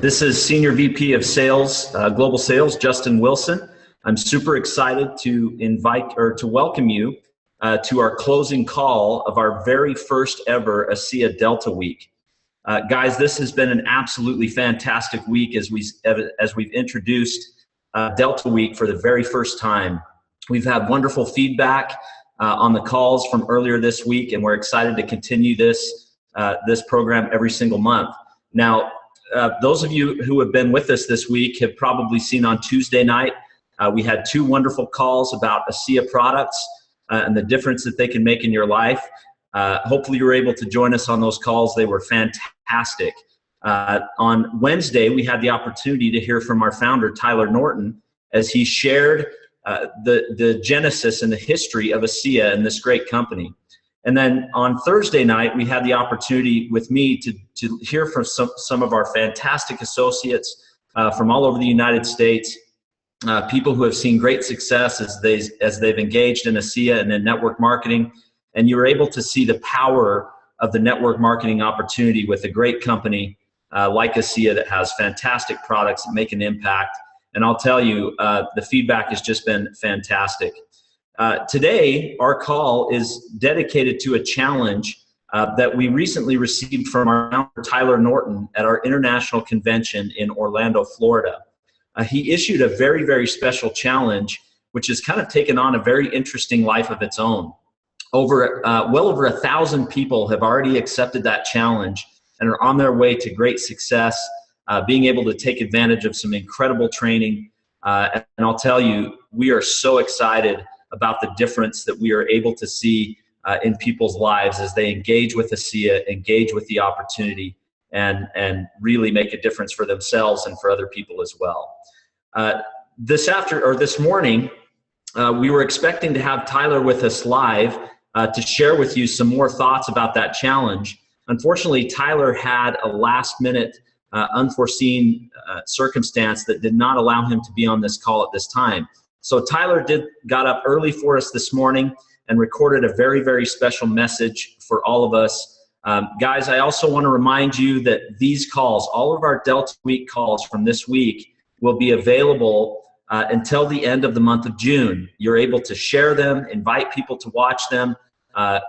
This is Senior VP of Sales, Global Sales, Justin Wilson. I'm super excited to welcome you to our closing call of our very first ever ASEA Delta Week. Guys, this has been an absolutely fantastic week as we've introduced Delta Week for the very first time. We've had wonderful feedback on the calls from earlier this week, and we're excited to continue this program every single month. Now, those of you who have been with us this week have probably seen on Tuesday night, we had two wonderful calls about ASEA products and the difference that they can make in your life. Hopefully you were able to join us on those calls. They were fantastic. On Wednesday, we had the opportunity to hear from our founder, Tyler Norton, as he shared the genesis and the history of ASEA and this great company. And then on Thursday night, we had the opportunity with me to hear from some of our fantastic associates from all over the United States, people who have seen great success as they've engaged in ASEA and in network marketing. And you were able to see the power of the network marketing opportunity with a great company like ASEA that has fantastic products that make an impact. And I'll tell you, the feedback has just been fantastic. Today, our call is dedicated to a challenge that we recently received from our founder, Tyler Norton, at our international convention in Orlando, Florida. He issued a very, very special challenge, which has kind of taken on a very interesting life of its own. Well over 1,000 people have already accepted that challenge and are on their way to great success, being able to take advantage of some incredible training. And I'll tell you, we are so excited about the difference that we are able to see in people's lives as they engage with ASEA, engage with the opportunity, and really make a difference for themselves and for other people as well. This morning, we were expecting to have Tyler with us live to share with you some more thoughts about that challenge. Unfortunately, Tyler had a last-minute unforeseen circumstance that did not allow him to be on this call at this time. So Tyler got up early for us this morning and recorded a very, very special message for all of us. Guys, I also want to remind you that these calls, all of our Delta Week calls from this week, will be available until the end of the month of June. You're able to share them, invite people to watch them,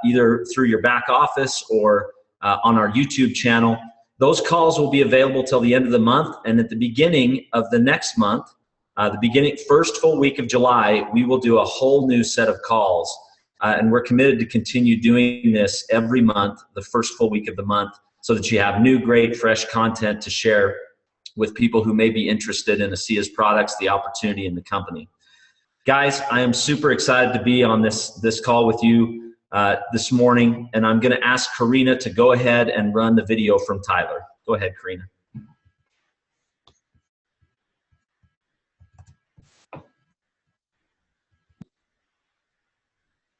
either through your back office or on our YouTube channel. Those calls will be available till the end of the month, and at the beginning of the next month, first full week of July, we will do a whole new set of calls. And we're committed to continue doing this every month, the first full week of the month, so that you have new, great, fresh content to share with people who may be interested in ASEA's products, the opportunity, and the company. Guys, I am super excited to be on this call with you this morning, and I'm going to ask Karina to go ahead and run the video from Tyler. Go ahead, Karina.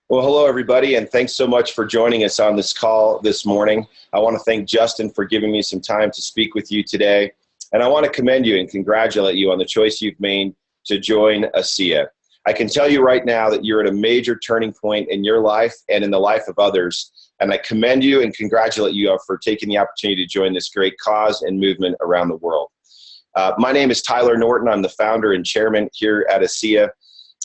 Well, hello, everybody, and thanks so much for joining us on this call this morning. I want to thank Justin for giving me some time to speak with you today, and I want to commend you and congratulate you on the choice you've made to join ASEA. I can tell you right now that you're at a major turning point in your life and in the life of others, and I commend you and congratulate you for taking the opportunity to join this great cause and movement around the world. My name is Tyler Norton. I'm the founder and chairman here at ASEA,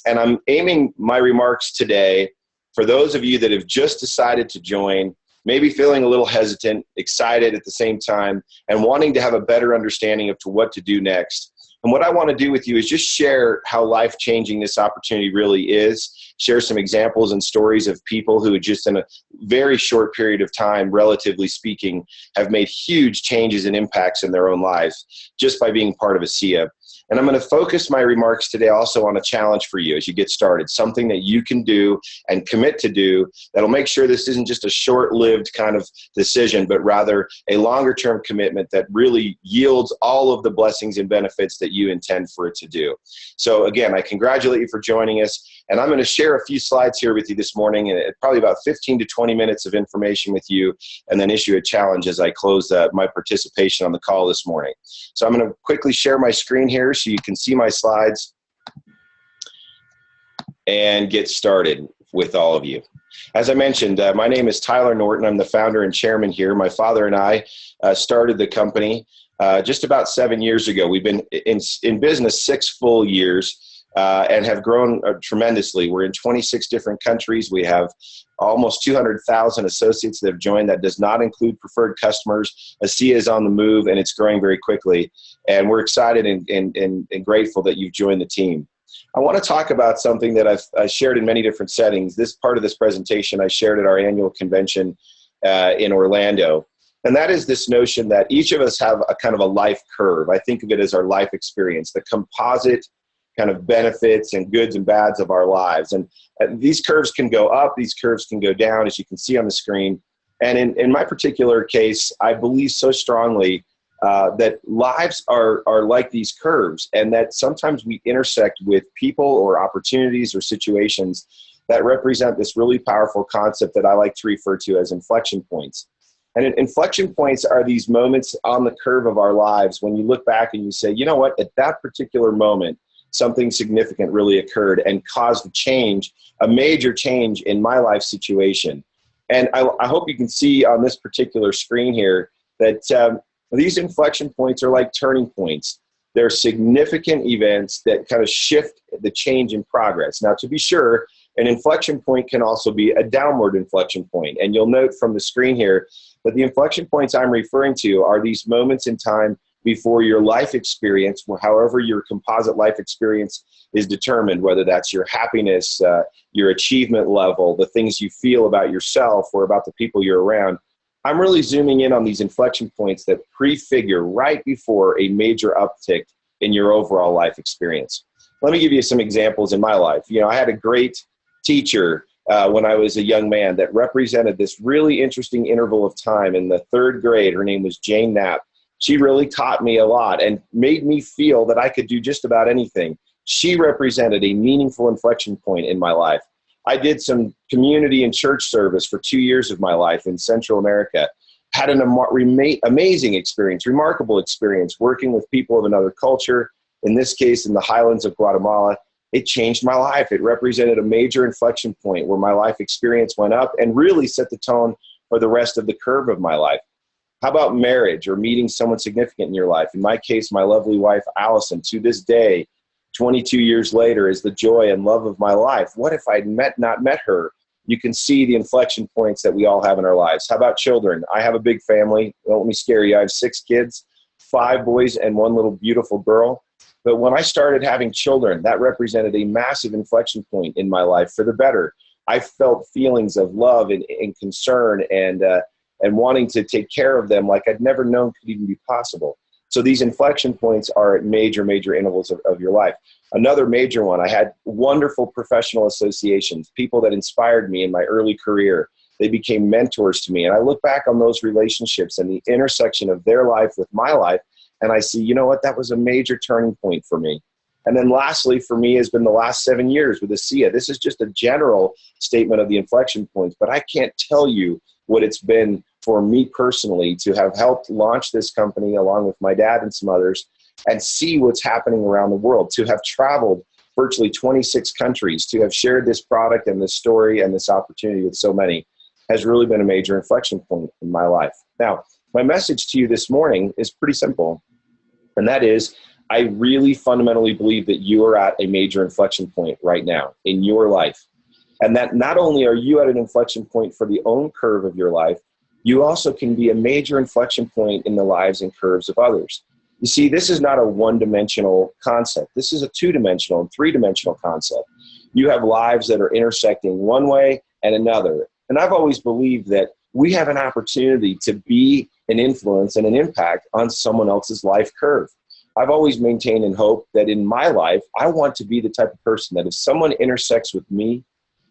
and I'm aiming my remarks today for those of you that have just decided to join, maybe feeling a little hesitant, excited at the same time, and wanting to have a better understanding of what to do next. And what I want to do with you is just share how life-changing this opportunity really is, share some examples and stories of people who just in a very short period of time, relatively speaking, have made huge changes and impacts in their own lives just by being part of ASEA. And I'm going to focus my remarks today also on a challenge for you as you get started, something that you can do and commit to do that'll make sure this isn't just a short-lived kind of decision, but rather a longer-term commitment that really yields all of the blessings and benefits that you intend for it to do. So again, I congratulate you for joining us, and I'm going to share a few slides here with you this morning, and probably about 15 to 20 minutes of information with you, and then issue a challenge as I close my participation on the call this morning. So I'm going to quickly share my screen here so you can see my slides and get started with all of you. As I mentioned, my name is Tyler Norton. I'm the founder and chairman here. My father and I started the company just about 7 years ago. We've been in business 6 full years and have grown tremendously. We're in 26 different countries. We have almost 200,000 associates that have joined. That does not include preferred customers. ASEA is on the move, and it's growing very quickly. And we're excited and grateful that you've joined the team. I want to talk about something that I've shared in many different settings. This part of this presentation I shared at our annual convention in Orlando. And that is this notion that each of us have a kind of a life curve. I think of it as our life experience, the composite kind of benefits and goods and bads of our lives. And these curves can go up, these curves can go down, as you can see on the screen. And in my particular case, I believe so strongly that lives are like these curves, and that sometimes we intersect with people or opportunities or situations that represent this really powerful concept that I like to refer to as inflection points. And inflection points are these moments on the curve of our lives when you look back and you say, you know what, at that particular moment, something significant really occurred and caused a change, a major change in my life situation. And I hope you can see on this particular screen here that these inflection points are like turning points. They're significant events that kind of shift the change in progress. Now, to be sure, an inflection point can also be a downward inflection point. And you'll note from the screen here that the inflection points I'm referring to are these moments in time before your life experience, however your composite life experience is determined, whether that's your happiness, your achievement level, the things you feel about yourself or about the people you're around. I'm really zooming in on these inflection points that prefigure right before a major uptick in your overall life experience. Let me give you some examples in my life. You know, I had a great teacher when I was a young man that represented this really interesting interval of time in the 3rd grade. Her name was Jane Knapp. She really taught me a lot and made me feel that I could do just about anything. She represented a meaningful inflection point in my life. I did some community and church service for 2 years of my life in Central America. Had an amazing experience, remarkable experience working with people of another culture, in this case in the highlands of Guatemala. It changed my life. It represented a major inflection point where my life experience went up and really set the tone for the rest of the curve of my life. How about marriage or meeting someone significant in your life? In my case, my lovely wife, Allison, to this day, 22 years later, is the joy and love of my life. What if I'd not met her? You can see the inflection points that we all have in our lives. How about children? I have a big family. Don't let me scare you. I have 6 kids, 5 boys and 1 little beautiful girl. But when I started having children, that represented a massive inflection point in my life for the better. I felt feelings of love and concern and wanting to take care of them like I'd never known could even be possible. So these inflection points are at major, major intervals of your life. Another major one, I had wonderful professional associations, people that inspired me in my early career. They became mentors to me. And I look back on those relationships and the intersection of their life with my life, and I see, you know what, that was a major turning point for me. And then lastly, for me, has been the last 7 years with ASEA. This is just a general statement of the inflection points, but I can't tell you what it's been for me personally to have helped launch this company along with my dad and some others and see what's happening around the world, to have traveled virtually 26 countries, to have shared this product and this story and this opportunity with so many has really been a major inflection point in my life. Now, my message to you this morning is pretty simple, and that is I really fundamentally believe that you are at a major inflection point right now in your life. And that not only are you at an inflection point for the own curve of your life, you also can be a major inflection point in the lives and curves of others. You see, this is not a one-dimensional concept. This is a two-dimensional and three-dimensional concept. You have lives that are intersecting one way and another. And I've always believed that we have an opportunity to be an influence and an impact on someone else's life curve. I've always maintained and hoped that in my life, I want to be the type of person that if someone intersects with me,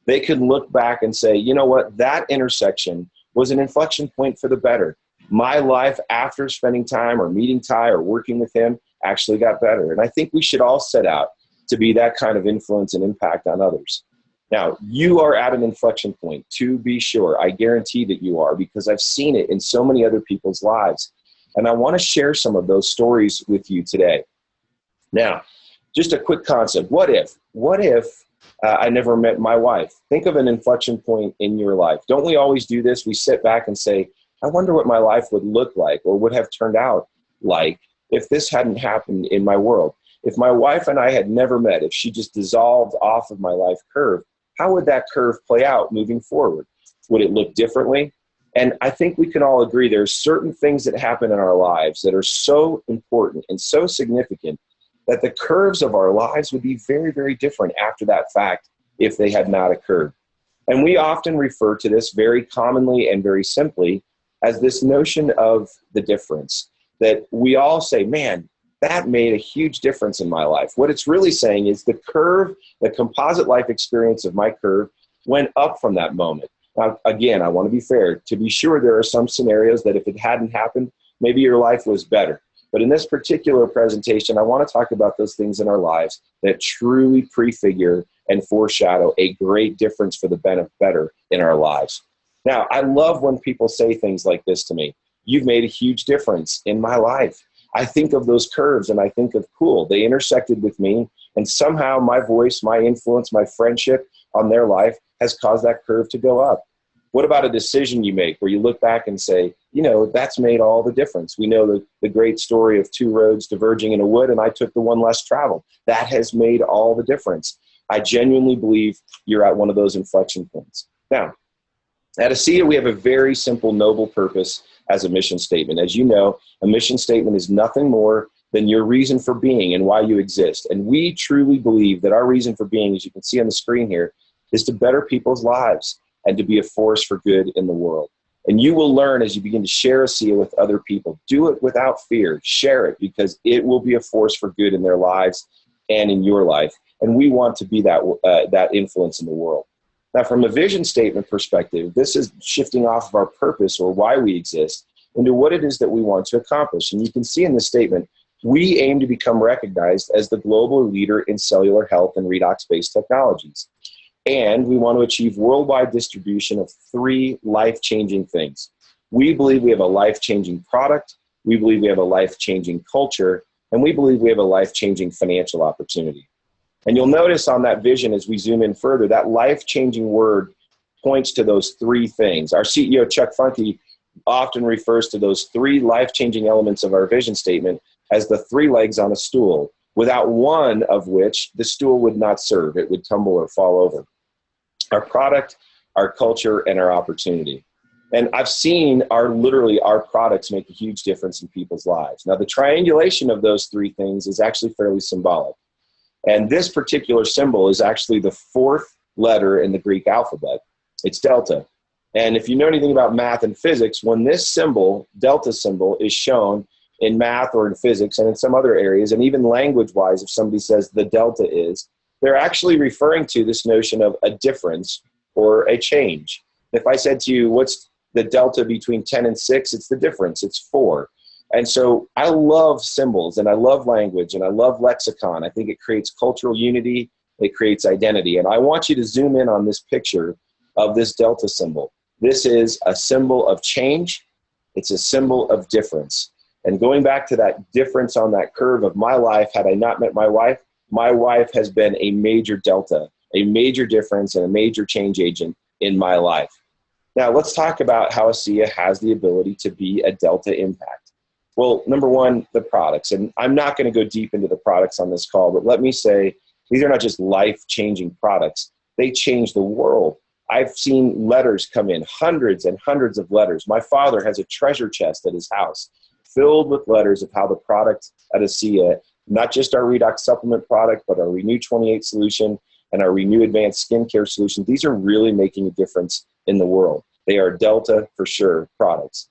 they can look back and say, you know what, that intersection was an inflection point for the better. My life after spending time or meeting Ty or working with him actually got better. And I think we should all set out to be that kind of influence and impact on others. Now, you are at an inflection point, to be sure. I guarantee that you are, because I've seen it in so many other people's lives. And I want to share some of those stories with you today. Now, just a quick concept. What if I never met my wife? Think of an inflection point in your life. Don't we always do this? We sit back and say, I wonder what my life would look like or would have turned out like if this hadn't happened in my world? If my wife and I had never met, if she just dissolved off of my life curve, how would that curve play out moving forward? Would it look differently? And I think we can all agree there's certain things that happen in our lives that are so important and so significant that the curves of our lives would be very, very different after that fact if they had not occurred. And we often refer to this very commonly and very simply as this notion of the difference, that we all say, man, that made a huge difference in my life. What it's really saying is the curve, the composite life experience of my curve went up from that moment. Now, again, I want to be fair. To be sure, there are some scenarios that if it hadn't happened, maybe your life was better. But in this particular presentation, I want to talk about those things in our lives that truly prefigure and foreshadow a great difference for the better in our lives. Now, I love when people say things like this to me. You've made a huge difference in my life. I think of those curves and I think of, cool, they intersected with me, and somehow my voice, my influence, my friendship on their life has caused that curve to go up. What about a decision you make where you look back and say, you know, that's made all the difference? We know the great story of two roads diverging in a wood, and I took the one less traveled. That has made all the difference. I genuinely believe you're at one of those inflection points. Now, at ASEA, we have a very simple, noble purpose as a mission statement. As you know, a mission statement is nothing more than your reason for being and why you exist. And we truly believe that our reason for being, as you can see on the screen here, is to better people's lives and to be a force for good in the world. And you will learn as you begin to share ASEA with other people. Do it without fear. Share it, because it will be a force for good in their lives and in your life. And we want to be that influence in the world. Now, from a vision statement perspective, this is shifting off of our purpose or why we exist into what it is that we want to accomplish. And you can see in this statement, we aim to become recognized as the global leader in cellular health and redox-based technologies. And we want to achieve worldwide distribution of 3 life-changing things. We believe we have a life-changing product, we believe we have a life-changing culture, and we believe we have a life-changing financial opportunity. And you'll notice on that vision as we zoom in further, that life-changing word points to those 3 things. Our CEO, Chuck Funky, often refers to those 3 life-changing elements of our vision statement as the 3 legs on a stool, without one of which the stool would not serve. It would tumble or fall over. Our product, our culture, and our opportunity. And I've seen literally our products make a huge difference in people's lives. Now, the triangulation of those 3 things is actually fairly symbolic. And this particular symbol is actually the 4th letter in the Greek alphabet. It's delta. And if you know anything about math and physics, when this symbol, delta symbol, is shown in math or in physics and in some other areas, and even language-wise, if somebody says the delta is, they're actually referring to this notion of a difference or a change. If I said to you, what's the delta between 10 and 6? It's the difference. It's 4. And so I love symbols, and I love language, and I love lexicon. I think it creates cultural unity. It creates identity. And I want you to zoom in on this picture of this delta symbol. This is a symbol of change. It's a symbol of difference. And going back to that difference on that curve of my life, had I not met my wife has been a major delta, a major difference, and a major change agent in my life. Now, let's talk about how ASEA has the ability to be a delta impact. Well, number one, the products. And I'm not going to go deep into the products on this call, but let me say, these are not just life-changing products. They change the world. I've seen letters come in, hundreds and hundreds of letters. My father has a treasure chest at his house filled with letters of how the product at ASEA, not just our Redox supplement product, but our Renew 28 solution and our Renew Advanced Skincare solution, these are really making a difference in the world. They are Delta, for sure, products.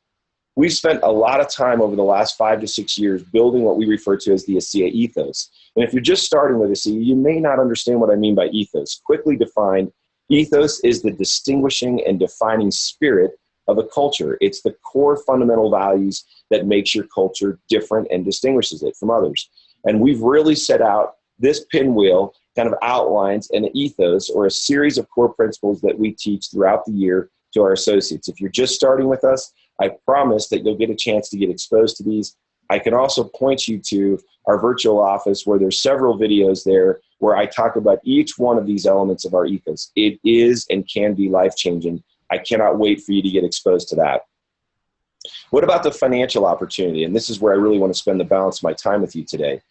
We've spent a lot of time over the last 5 to 6 years building what we refer to as the ASEA ethos. And if you're just starting with ASEA, you may not understand what I mean by ethos. Quickly defined, ethos is the distinguishing and defining spirit of a culture. It's the core fundamental values that makes your culture different and distinguishes it from others. And we've really set out this pinwheel kind of outlines an ethos or a series of core principles that we teach throughout the year to our associates. If you're just starting with us, I promise that you'll get a chance to get exposed to these. I can also point you to our virtual office where there's several videos there where I talk about each one of these elements of our ethos. It is and can be life-changing. I cannot wait for you to get exposed to that. What about the financial opportunity? And this is where I really want to spend the balance of my time with you today.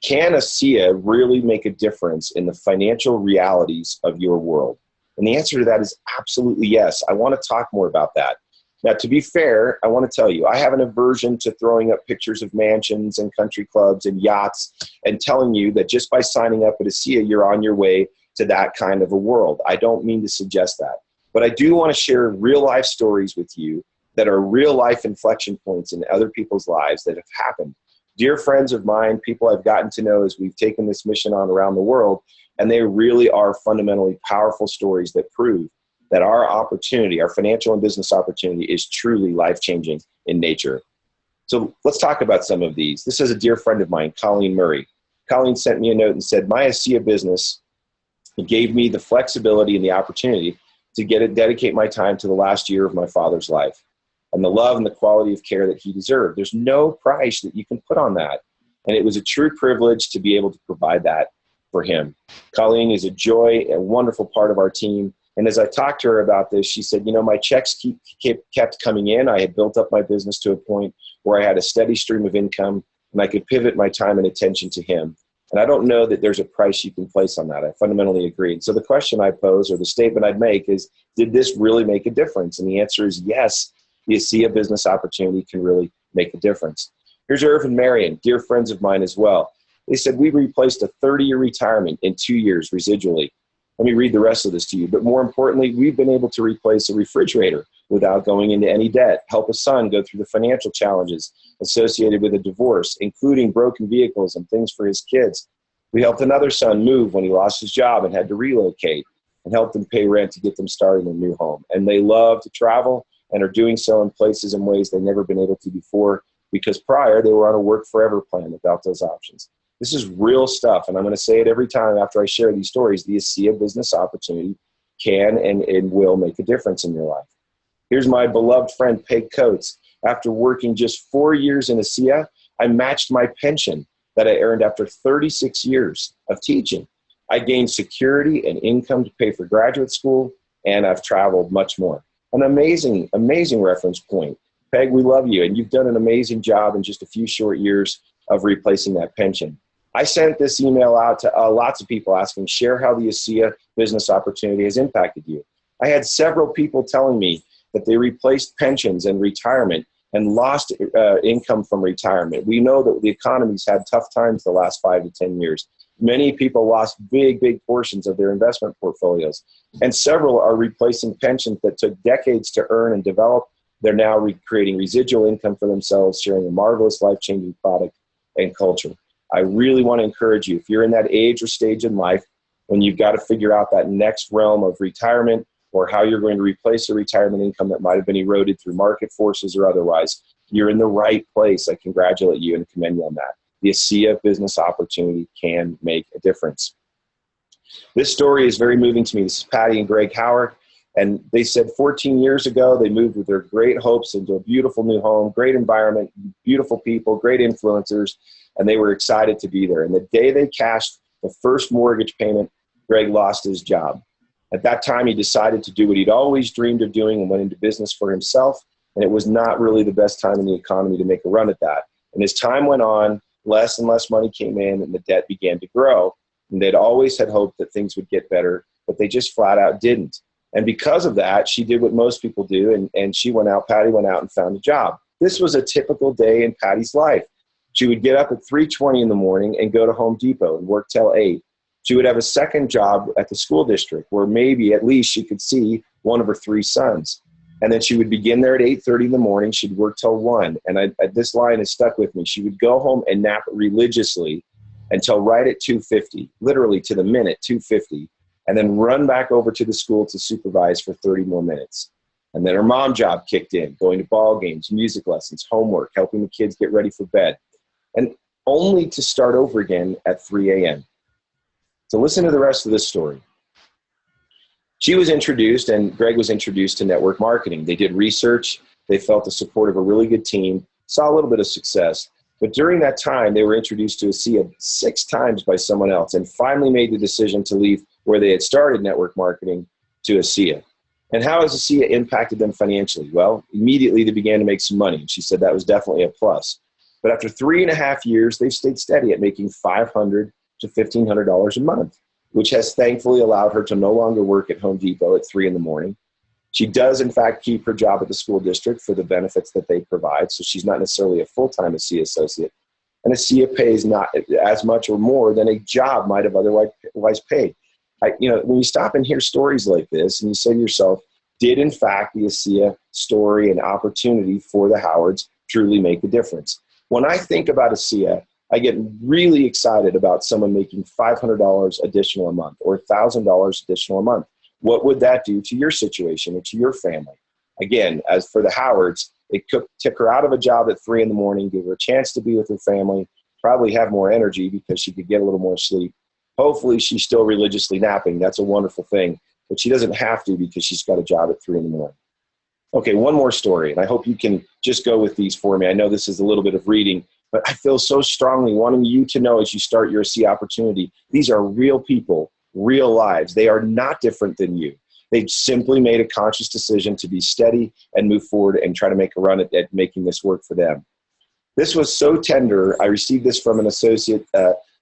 Can ASEA really make a difference in the financial realities of your world? And the answer to that is absolutely yes. I want to talk more about that. Now, to be fair, I want to tell you, I have an aversion to throwing up pictures of mansions and country clubs and yachts and telling you that just by signing up at ASEA, you're on your way to that kind of a world. I don't mean to suggest that. But I do want to share real life stories with you that are real life inflection points in other people's lives that have happened. Dear friends of mine, people I've gotten to know as we've taken this mission on around the world, and they really are fundamentally powerful stories that prove that our opportunity, our financial and business opportunity, is truly life-changing in nature. So let's talk about some of these. This is a dear friend of mine, Colleen Murray. Colleen sent me a note and said, my ASEA business gave me the flexibility and the opportunity to dedicate my time to the last year of my father's life and the love and the quality of care that he deserved. There's no price that you can put on that. And it was a true privilege to be able to provide that for him. Colleen is a joy, a wonderful part of our team. And as I talked to her about this, she said, you know, my checks kept coming in. I had built up my business to a point where I had a steady stream of income and I could pivot my time and attention to him. And I don't know that there's a price you can place on that. I fundamentally agree. And so the question I pose, or the statement I'd make, is, did this really make a difference? And the answer is yes, the ASEA business opportunity can really make a difference. Here's Irv and Marion, dear friends of mine as well. They said, we replaced a 30-year retirement in 2 years residually. Let me read the rest of this to you. But more importantly, we've been able to replace a refrigerator without going into any debt, help a son go through the financial challenges associated with a divorce, including broken vehicles and things for his kids. We helped another son move when he lost his job and had to relocate, and helped them pay rent to get them started in a new home. And they love to travel and are doing so in places and ways they've never been able to before, because prior they were on a work forever plan without those options. This is real stuff, and I'm going to say it every time after I share these stories. The ASEA business opportunity can and will make a difference in your life. Here's my beloved friend, Peg Coates. After working just 4 years in ASEA, I matched my pension that I earned after 36 years of teaching. I gained security and income to pay for graduate school, and I've traveled much more. An amazing, amazing reference point. Peg, we love you, and you've done an amazing job in just a few short years of replacing that pension. I sent this email out to lots of people asking, share how the ASEA business opportunity has impacted you. I had several people telling me that they replaced pensions and retirement and lost income from retirement. We know that the economy's had tough times the last 5 to 10 years. Many people lost big, big portions of their investment portfolios. And several are replacing pensions that took decades to earn and develop. They're now creating residual income for themselves, sharing a marvelous, life-changing product and culture. I really want to encourage you, if you're in that age or stage in life when you've got to figure out that next realm of retirement or how you're going to replace a retirement income that might have been eroded through market forces or otherwise, you're in the right place. I congratulate you and commend you on that. The ASEA business opportunity can make a difference. This story is very moving to me. This is Patty and Greg Howard. And they said 14 years ago, they moved with their great hopes into a beautiful new home, great environment, beautiful people, great influencers, and they were excited to be there. And the day they cashed the first mortgage payment, Greg lost his job. At that time, he decided to do what he'd always dreamed of doing and went into business for himself. And it was not really the best time in the economy to make a run at that. And as time went on, less and less money came in and the debt began to grow. And they'd always had hoped that things would get better, but they just flat out didn't. And because of that, she did what most people do, and she went out, Patty went out and found a job. This was a typical day in Patty's life. She would get up at 3:20 in the morning and go to Home Depot and work till 8. She would have a second job at the school district where maybe at least she could see one of her 3 sons. And then she would begin there at 8:30 in the morning. She'd work till 1. And this line has stuck with me. She would go home and nap religiously until right at 2:50, literally to the minute, 2:50. And then run back over to the school to supervise for 30 more minutes. And then her mom job kicked in, going to ball games, music lessons, homework, helping the kids get ready for bed, and only to start over again at 3 a.m. So listen to the rest of this story. She was introduced, and Greg was introduced to network marketing. They did research. They felt the support of a really good team, saw a little bit of success. But during that time, they were introduced to ASEA 6 times by someone else and finally made the decision to leave where they had started network marketing to ASEA. And how has ASEA impacted them financially? Well, immediately they began to make some money. She said that was definitely a plus. But after 3.5 years, they've stayed steady at making $500 to $1,500 a month, which has thankfully allowed her to no longer work at Home Depot at 3 in the morning. She does, in fact, keep her job at the school district for the benefits that they provide. So she's not necessarily a full-time ASEA associate. And ASEA pays not as much or more than a job might have otherwise paid. When you stop and hear stories like this and you say to yourself, did in fact the ASEA story and opportunity for the Howards truly make a difference? When I think about ASEA, I get really excited about someone making $500 additional a month or $1,000 additional a month. What would that do to your situation or to your family? Again, as for the Howards, it took her out of a job at 3 in the morning, gave her a chance to be with her family, probably have more energy because she could get a little more sleep. Hopefully she's still religiously napping. That's a wonderful thing, but she doesn't have to because she's got a job at 3 in the morning. Okay, one more story, and I hope you can just go with these for me. I know this is a little bit of reading, but I feel so strongly wanting you to know as you start your ASEA opportunity, these are real people, real lives. They are not different than you. They've simply made a conscious decision to be steady and move forward and try to make a run at making this work for them. This was so tender. I received this from an associate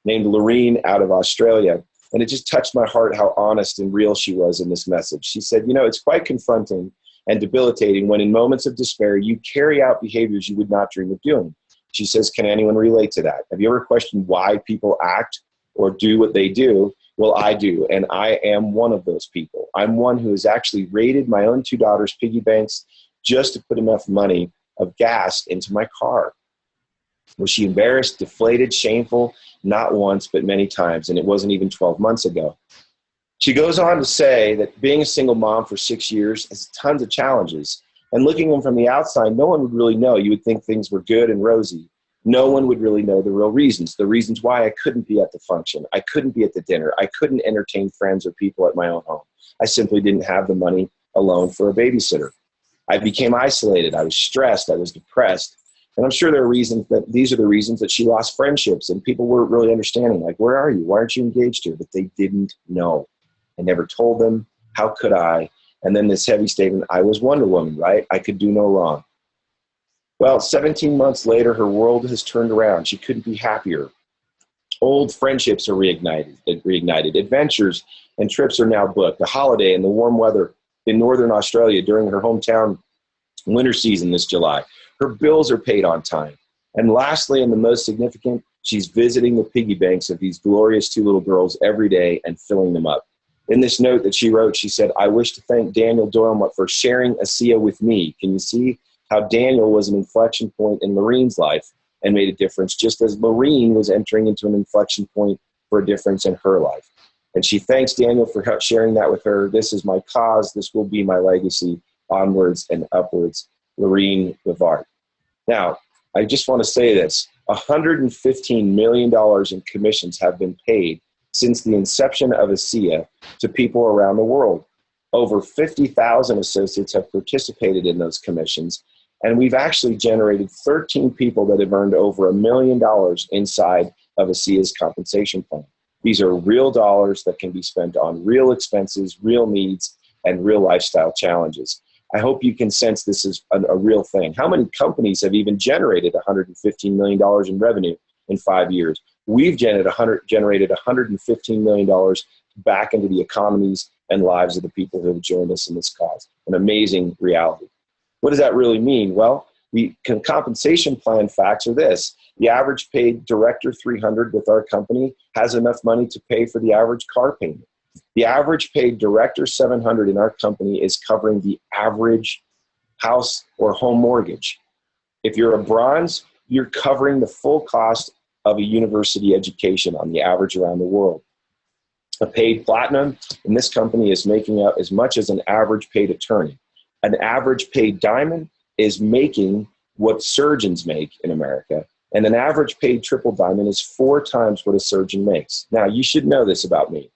named Lorene out of Australia, and it just touched my heart how honest and real she was in this message. She said, it's quite confronting and debilitating when in moments of despair you carry out behaviors you would not dream of doing. She says, can anyone relate to that? Have you ever questioned why people act or do what they do? Well, I do, and I am one of those people. I'm one who has actually raided my own 2 daughters' piggy banks just to put enough money of gas into my car. Was she embarrassed, deflated, shameful? Not once, but many times, and it wasn't even 12 months ago. She goes on to say that being a single mom for 6 years has tons of challenges, and looking in from the outside, no one would really know. You would think things were good and rosy. No one would really know the real reasons, the reasons why I couldn't be at the function. I couldn't be at the dinner. I couldn't entertain friends or people at my own home. I simply didn't have the money alone for a babysitter. I became isolated. I was stressed. I was depressed. And I'm sure there are reasons that these are the reasons that she lost friendships and people weren't really understanding. Like, where are you? Why aren't you engaged here? But they didn't know. I never told them. How could I? And then this heavy statement, I was Wonder Woman, right? I could do no wrong. Well, 17 months later, her world has turned around. She couldn't be happier. Old friendships are reignited. Adventures and trips are now booked. The holiday and the warm weather in Northern Australia during her hometown winter season this July. Her bills are paid on time. And lastly, and the most significant, she's visiting the piggy banks of these glorious 2 little girls every day and filling them up. In this note that she wrote, she said, I wish to thank Daniel Doyle for sharing ASEA with me. Can you see how Daniel was an inflection point in Lorene's life and made a difference, just as Lorene was entering into an inflection point for a difference in her life. And she thanks Daniel for sharing that with her. This is my cause. This will be my legacy. Onwards and upwards, Lorene Bavart. Now, I just want to say this. $115 million in commissions have been paid since the inception of ASEA to people around the world. Over 50,000 associates have participated in those commissions, and we've actually generated 13 people that have earned over $1 million inside of ASEA's compensation plan. These are real dollars that can be spent on real expenses, real needs, and real lifestyle challenges. I hope you can sense this is a real thing. How many companies have even generated $115 million in revenue in 5 years? We've generated $115 million back into the economies and lives of the people who have joined us in this cause. An amazing reality. What does that really mean? Well, the compensation plan facts are this. The average paid director 300 with our company has enough money to pay for the average car payment. The average paid director 700 in our company is covering the average house or home mortgage. If you're a bronze, you're covering the full cost of a university education on the average around the world. A paid platinum in this company is making up as much as an average paid attorney. An average paid diamond is making what surgeons make in America. And an average paid triple diamond is 4 times what a surgeon makes. Now, you should know this about me.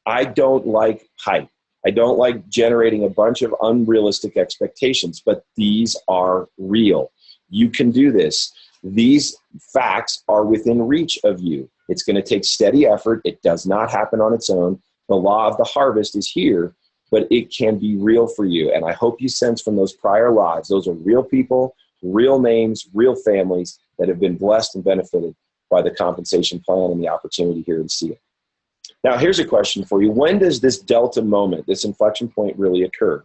I don't like hype. I don't like generating a bunch of unrealistic expectations, but these are real. You can do this. These facts are within reach of you. It's going to take steady effort. It does not happen on its own. The law of the harvest is here, but it can be real for you. And I hope you sense from those prior lives, those are real people, real names, real families that have been blessed and benefited by the compensation plan and the opportunity here at ASEA. Now, here's a question for you. When does this delta moment, this inflection point really occur?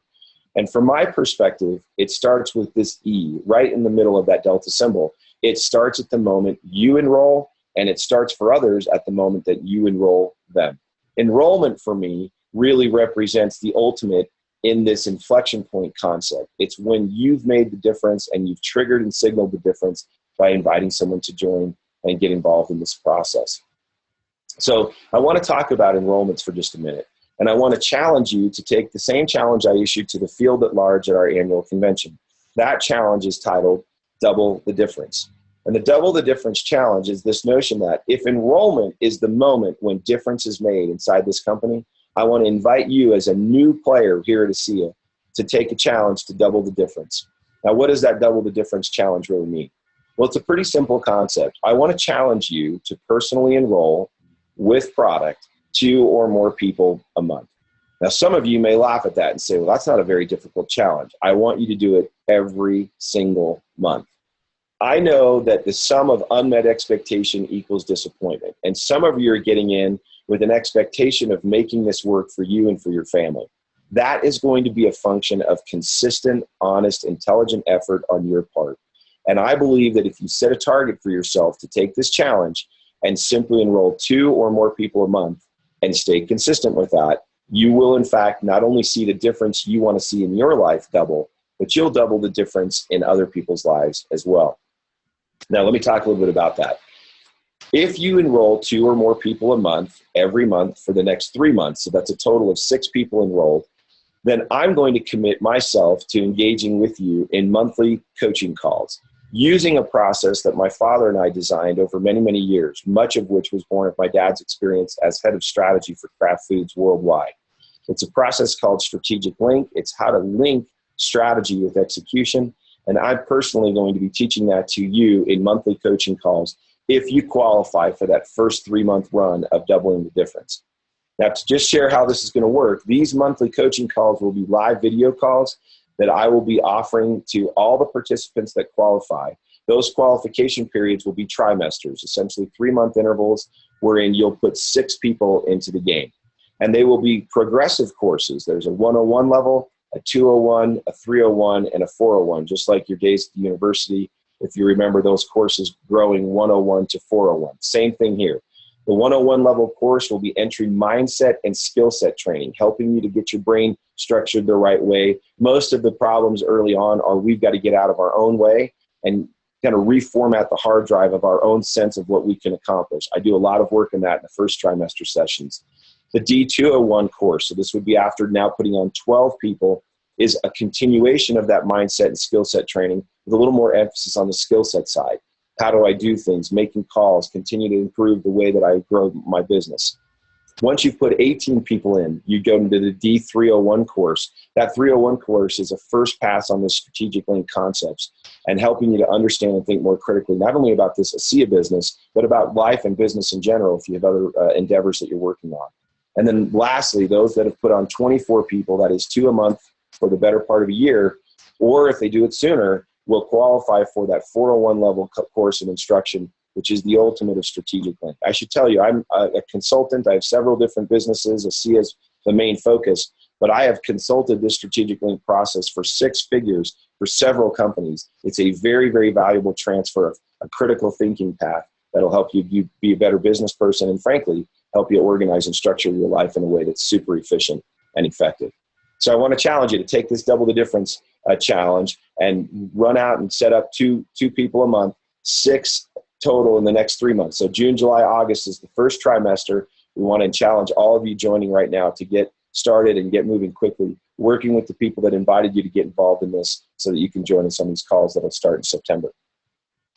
And from my perspective, it starts with this E right in the middle of that delta symbol. It starts at the moment you enroll, and it starts for others at the moment that you enroll them. Enrollment for me really represents the ultimate in this inflection point concept. It's when you've made the difference and you've triggered and signaled the difference by inviting someone to join and get involved in this process. So I want to talk about enrollments for just a minute. And I want to challenge you to take the same challenge I issued to the field at large at our annual convention. That challenge is titled Double the Difference. And the Double the Difference challenge is this notion that if enrollment is the moment when difference is made inside this company, I want to invite you as a new player here at ASEA to take a challenge to double the difference. Now, what does that double the difference challenge really mean? Well, it's a pretty simple concept. I want to challenge you to personally enroll with product 2 or more people a month. Now, some of you may laugh at that and say, well, that's not a very difficult challenge. I want you to do it every single month. I know that the sum of unmet expectation equals disappointment. And some of you are getting in with an expectation of making this work for you and for your family. That is going to be a function of consistent, honest, intelligent effort on your part. And I believe that if you set a target for yourself to take this challenge and simply enroll 2 or more people a month and stay consistent with that, you will in fact not only see the difference you want to see in your life double, but you'll double the difference in other people's lives as well. Now, let me talk a little bit about that. If you enroll 2 or more people a month, every month for the next 3 months, so that's a total of 6 people enrolled, then I'm going to commit myself to engaging with you in monthly coaching calls, using a process that my father and I designed over many, many years, much of which was born of my dad's experience as head of strategy for Kraft Foods worldwide. It's a process called Strategic Link. It's how to link strategy with execution. And I'm personally going to be teaching that to you in monthly coaching calls if you qualify for that first 3-month run of doubling the difference. Now, to just share how this is going to work, these monthly coaching calls will be live video calls that I will be offering to all the participants that qualify. Those qualification periods will be trimesters, essentially 3-month intervals wherein you'll put 6 people into the game. And they will be progressive courses. There's a 101 level, a 201, a 301, and a 401, just like your days at the university, if you remember those courses growing 101 to 401. Same thing here. The 101 level course will be entry mindset and skill set training, helping you to get your brain structured the right way. Most of the problems early on are we've got to get out of our own way and kind of reformat the hard drive of our own sense of what we can accomplish. I do a lot of work in that in the first trimester sessions. The D201 course, so this would be after now putting on 12 people, is a continuation of that mindset and skill set training with a little more emphasis on the skill set side. How do I do things, making calls, continue to improve the way that I grow my business. Once you've put 18 people in, you go into the D301 course. That 301 course is a first pass on the strategic link concepts and helping you to understand and think more critically, not only about this ASEA business, but about life and business in general if you have other endeavors that you're working on. And then lastly, those that have put on 24 people, that is 2 a month for the better part of a year, or if they do it sooner, will qualify for that 401 level course in instruction, which is the ultimate of strategic link. I should tell you, I'm a consultant. I have several different businesses. ASEA is the main focus, but I have consulted this strategic link process for 6 figures for several companies. It's a very, very valuable transfer of a critical thinking path that'll help you be a better business person and frankly, help you organize and structure your life in a way that's super efficient and effective. So I want to challenge you to take this Double the Difference challenge and run out and set up two people a month, 6 total in the next 3 months. So June, July, August is the first trimester. We want to challenge all of you joining right now to get started and get moving quickly, working with the people that invited you to get involved in this so that you can join in some of these calls that will start in September.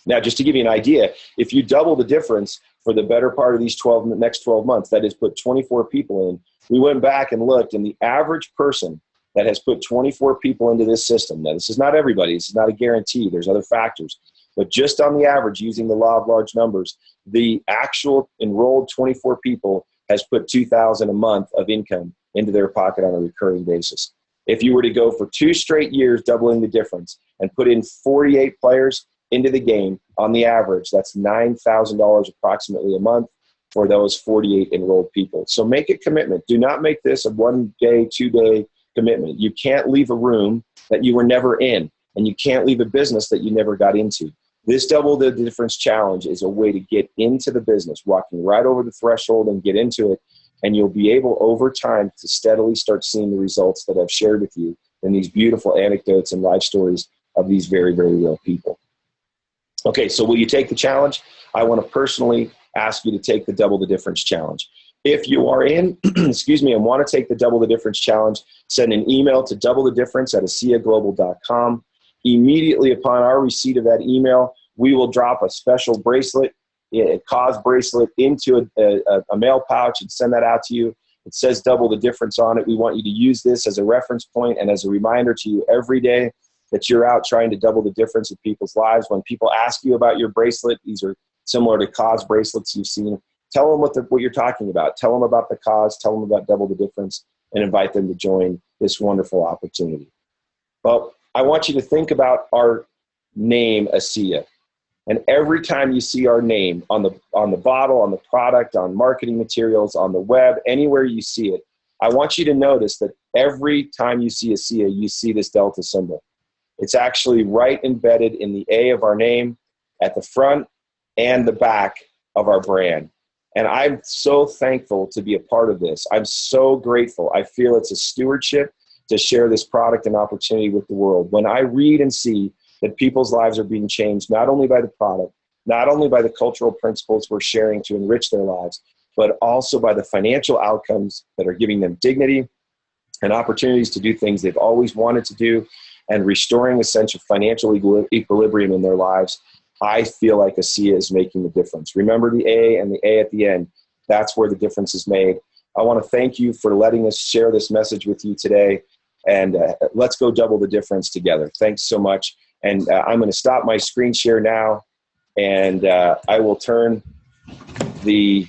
Now, just to give you an idea, if you double the difference for the better part of these next 12 months, that is put 24 people in, we went back and looked, and the average person that has put 24 people into this system, now this is not everybody, this is not a guarantee, there's other factors, but just on the average, using the law of large numbers, the actual enrolled 24 people has put $2,000 a month of income into their pocket on a recurring basis. If you were to go for 2 straight years doubling the difference and put in 48 players into the game, on the average, that's $9,000 approximately a month for those 48 enrolled people. So make a commitment. Do not make this a 1-day, 2-day commitment. You can't leave a room that you were never in, and you can't leave a business that you never got into. This Double the Difference challenge is a way to get into the business, walking right over the threshold and get into it, and you'll be able over time to steadily start seeing the results that I've shared with you in these beautiful anecdotes and life stories of these very, very real people. Okay, so will you take the challenge? I want to personally ask you to take the Double the Difference challenge. If you are in, excuse me, and want to take the Double the Difference challenge, send an email to doublethedifference@ASEAglobal.com. Immediately upon our receipt of that email, we will drop a special bracelet, a cause bracelet, into a mail pouch and send that out to you. It says Double the Difference on it. We want you to use this as a reference point and as a reminder to you every day that you're out trying to double the difference in people's lives. When people ask you about your bracelet, these are similar to cause bracelets you've seen. Tell them what you're talking about. Tell them about the cause. Tell them about Double the Difference, and invite them to join this wonderful opportunity. Well, I want you to think about our name, ASEA. And every time you see our name on the bottle, on the product, on marketing materials, on the web, anywhere you see it, I want you to notice that every time you see ASEA, you see this Delta symbol. It's actually right embedded in the A of our name, at the front and the back of our brand. And I'm so thankful to be a part of this. I'm so grateful. I feel it's a stewardship to share this product and opportunity with the world. When I read and see that people's lives are being changed, not only by the product, not only by the cultural principles we're sharing to enrich their lives, but also by the financial outcomes that are giving them dignity and opportunities to do things they've always wanted to do, and restoring a sense of financial equilibrium in their lives, I feel like ASEA is making the difference. Remember the A and the A at the end. That's where the difference is made. I want to thank you for letting us share this message with you today, and let's go double the difference together. Thanks so much. And I'm going to stop my screen share now, and I will turn the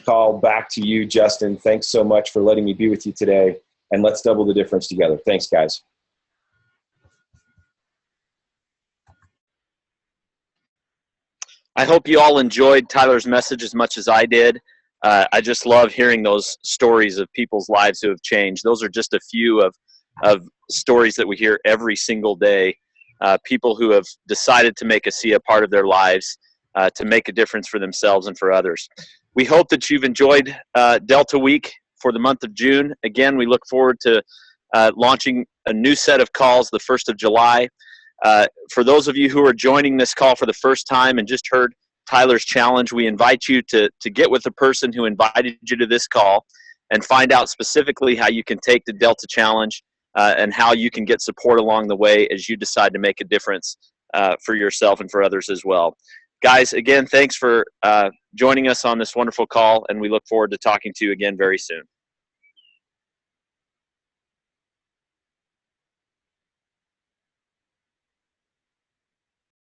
call back to you, Justin. Thanks so much for letting me be with you today, and let's double the difference together. Thanks, guys. I hope you all enjoyed Tyler's message as much as I did. I just love hearing those stories of people's lives who have changed. Those are just a few of stories that we hear every single day. People who have decided to make ASEA part of their lives, to make a difference for themselves and for others. We hope that you've enjoyed Delta Week for the month of June. Again, we look forward to launching a new set of calls the 1st of July. For those of you who are joining this call for the first time and just heard Tyler's challenge, we invite you to get with the person who invited you to this call and find out specifically how you can take the Delta Challenge and how you can get support along the way as you decide to make a difference for yourself and for others as well. Guys, again, thanks for joining us on this wonderful call, and we look forward to talking to you again very soon.